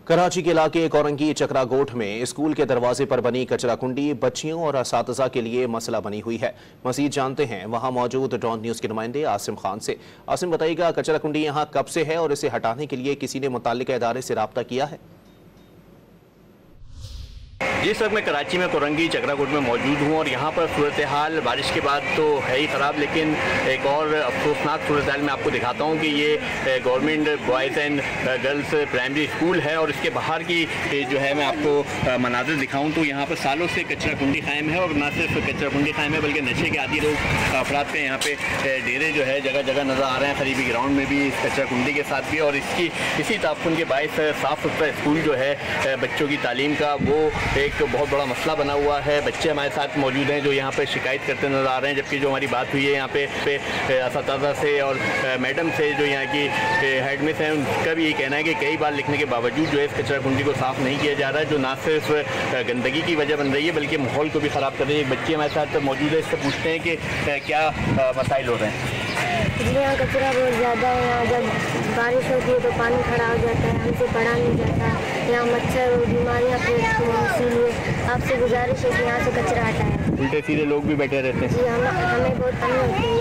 कराची के इलाके कोरंगी चक्रागोट में स्कूल के दरवाजे पर बनी कचरा कुंडी बच्चियों और असातिज़ा के लिए मसला बनी हुई है। मज़ीद जानते हैं वहां मौजूद डॉन न्यूज़ के नुमाइंदे आसिम खान से। आसिम, बताइएगा कचरा कुंडी यहां कब से है और इसे हटाने के लिए किसी ने मुताल्लिका इदारे से राब्ता किया है? जिस वक्त मैं कराची में कोरंगी चक्रागोट में मौजूद हूँ और यहाँ पर सूरत हाल बारिश के बाद तो है ही ख़राब, लेकिन एक और अफसोसनाक सूरत हाल मैं आपको दिखाता हूँ कि ये government boys and girls primary school है और इसके बाहर की जो है मैं आपको मनाज़िर दिखाऊँ तो यहाँ पर सालों से कचरा कुंडी कायम है। और न सिर्फ कचरा कुंडी कायम है बल्कि नशे के आदि लोग अफराद के यहाँ पे डेरे जो है जगह जगह नज़र आ रहे हैं। करीबी ग्राउंड में भी इस कचरा कुंडी के साथ भी, और इसी ताफ़ुन के बायस साफ़ सुथरा स्कूल जो है बच्चों की तालीम का वो एक बहुत बड़ा मसला बना हुआ है। बच्चे हमारे साथ मौजूद हैं जो यहाँ पे शिकायत करते नज़र आ रहे हैं, जबकि जो हमारी बात हुई है यहाँ पे असातिज़ा से और मैडम से जो यहाँ की हेड मिस हैं, उनका भी ये कहना है कि कई बार लिखने के बावजूद जो है इस कचरा कुंडी को साफ़ नहीं किया जा रहा है, जो ना सिर्फ गंदगी की वजह बन रही है बल्कि माहौल को भी ख़राब कर रही है। बच्चे हमारे साथ मौजूद है, इससे पूछते हैं कि क्या मसाइल हो रहे हैं। यहाँ कचरा बहुत ज़्यादा है। यहाँ जब बारिश होती है तो पानी खड़ा हो जाता है, हमसे पढ़ा नहीं जाता। यहाँ मच्छर और बीमारियाँ फैलती हैं, इसीलिए आपसे गुजारिश है कि यहाँ से कचरा हटाएं। उल्टे सीधे लोग भी बैठे रहते हैं। जी हमें बहुत तंग होती है।